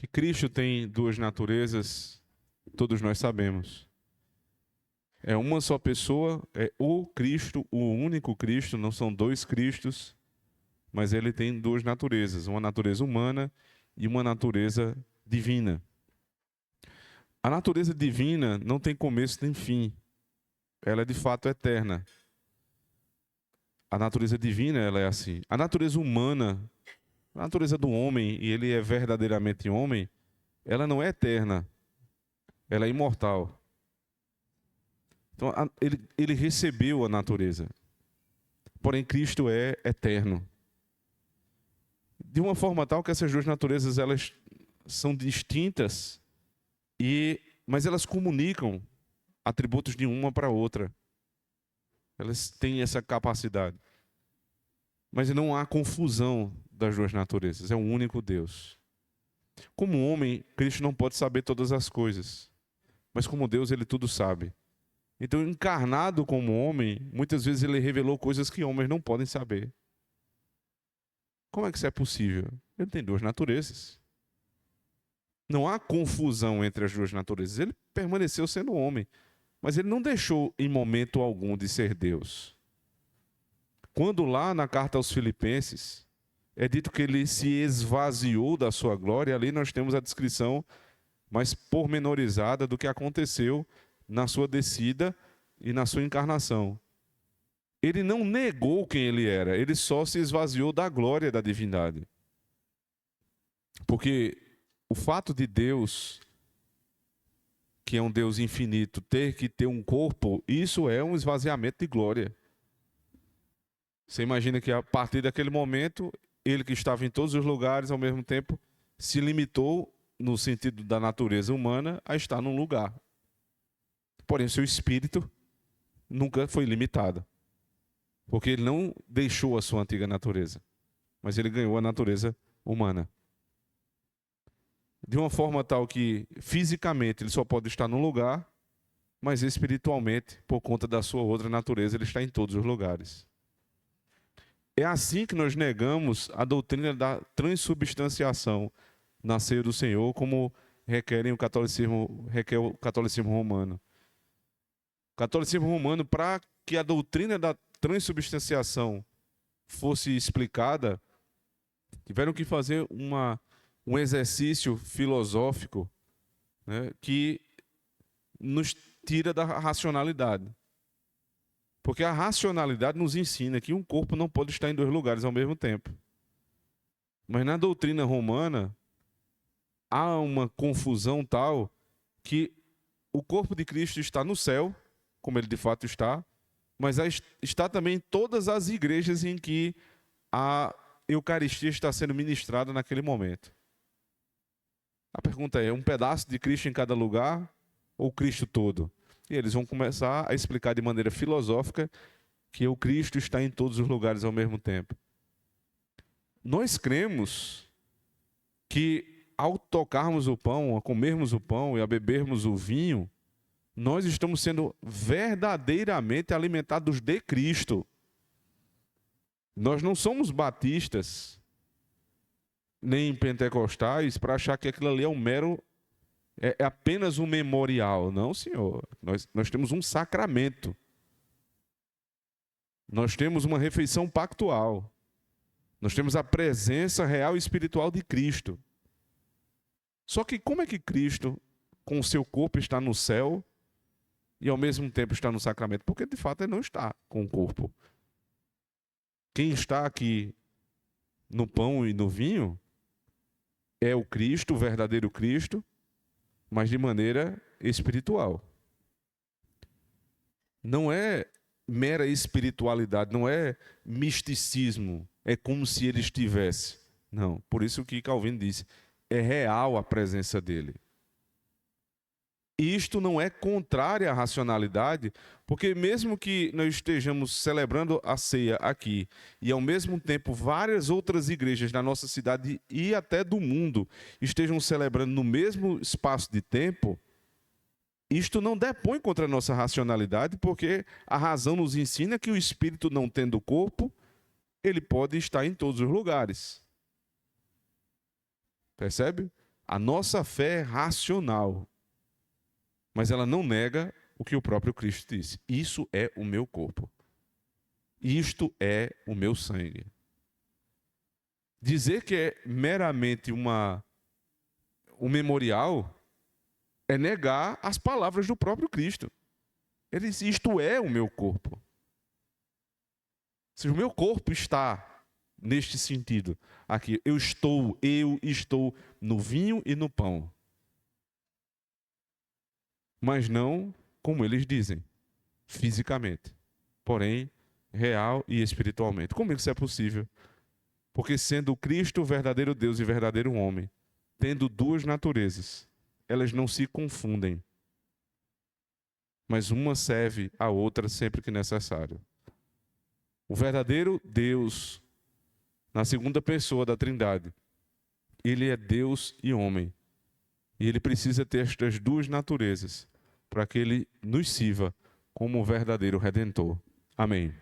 Que Cristo tem duas naturezas, todos nós sabemos. É uma só pessoa, é o Cristo, o único Cristo, não são dois Cristos, mas ele tem duas naturezas, uma natureza humana e uma natureza divina. A natureza divina não tem começo nem fim, ela é de fato eterna. A natureza divina ela é assim. A natureza humana, a natureza do homem, e ele é verdadeiramente homem, ela não é eterna, ela é imortal. Então, ele recebeu a natureza. Porém, Cristo é eterno. De uma forma tal que essas duas naturezas elas são distintas, mas elas comunicam atributos de uma para a outra. Elas têm essa capacidade. Mas não há confusão das duas naturezas. É um único Deus. Como homem, Cristo não pode saber todas as coisas. Mas como Deus, ele tudo sabe. Então, encarnado como homem, muitas vezes ele revelou coisas que homens não podem saber. Como é que isso é possível? Ele tem duas naturezas. Não há confusão entre as duas naturezas. Ele permaneceu sendo homem, mas ele não deixou em momento algum de ser Deus. Quando lá na carta aos Filipenses, é dito que ele se esvaziou da sua glória, ali nós temos a descrição mais pormenorizada do que aconteceu na sua descida e na sua encarnação. Ele não negou quem ele era, ele só se esvaziou da glória da divindade. Porque o fato de Deus, que é um Deus infinito, ter que ter um corpo, isso é um esvaziamento de glória. Você imagina que a partir daquele momento, ele que estava em todos os lugares ao mesmo tempo, se limitou, no sentido da natureza humana, a estar num lugar. Porém, seu espírito nunca foi limitado. Porque ele não deixou a sua antiga natureza, mas ele ganhou a natureza humana. De uma forma tal que, fisicamente, ele só pode estar num lugar, mas espiritualmente, por conta da sua outra natureza, ele está em todos os lugares. É assim que nós negamos a doutrina da transubstanciação na ceia do Senhor, como requer o catolicismo romano. O catolicismo romano, para que a doutrina da transubstanciação fosse explicada, tiveram que fazer um exercício filosófico, né, que nos tira da racionalidade. Porque a racionalidade nos ensina que um corpo não pode estar em dois lugares ao mesmo tempo. Mas na doutrina romana, há uma confusão tal que o corpo de Cristo está no céu, como ele de fato está, mas está também em todas as igrejas em que a Eucaristia está sendo ministrada naquele momento. A pergunta é, um pedaço de Cristo em cada lugar ou Cristo todo? E eles vão começar a explicar de maneira filosófica que o Cristo está em todos os lugares ao mesmo tempo. Nós cremos que ao tocarmos o pão, a comermos o pão e a bebermos o vinho, nós estamos sendo verdadeiramente alimentados de Cristo. Nós não somos batistas, nem pentecostais, para achar que aquilo ali é é apenas um memorial. Não, senhor. Nós temos um sacramento. Nós temos uma refeição pactual. Nós temos a presença real e espiritual de Cristo. Só que como é que Cristo, com o seu corpo, está no céu e ao mesmo tempo está no sacramento? Porque de fato ele não está com o corpo. Quem está aqui no pão e no vinho é o Cristo, o verdadeiro Cristo, mas de maneira espiritual. Não é mera espiritualidade, não é misticismo, é como se ele estivesse. Não, por isso que Calvino disse, é real a presença dele. Isto não é contrário à racionalidade, porque mesmo que nós estejamos celebrando a ceia aqui, e ao mesmo tempo várias outras igrejas da nossa cidade e até do mundo estejam celebrando no mesmo espaço de tempo, isto não depõe contra a nossa racionalidade, porque a razão nos ensina que o espírito, não tendo corpo, ele pode estar em todos os lugares. Percebe? A nossa fé é racional, mas ela não nega o que o próprio Cristo disse. Isso é o meu corpo. Isto é o meu sangue. Dizer que é meramente um memorial é negar as palavras do próprio Cristo. Ele disse, isto é o meu corpo. Se o meu corpo está neste sentido, aqui, eu estou no vinho e no pão. Mas não como eles dizem, fisicamente. Porém, real e espiritualmente. Como isso é possível? Porque sendo Cristo verdadeiro Deus e verdadeiro homem, tendo duas naturezas, elas não se confundem. Mas uma serve à outra sempre que necessário. O verdadeiro Deus, na segunda pessoa da Trindade, ele é Deus e homem. E ele precisa ter estas duas naturezas para que ele nos sirva como o verdadeiro Redentor. Amém.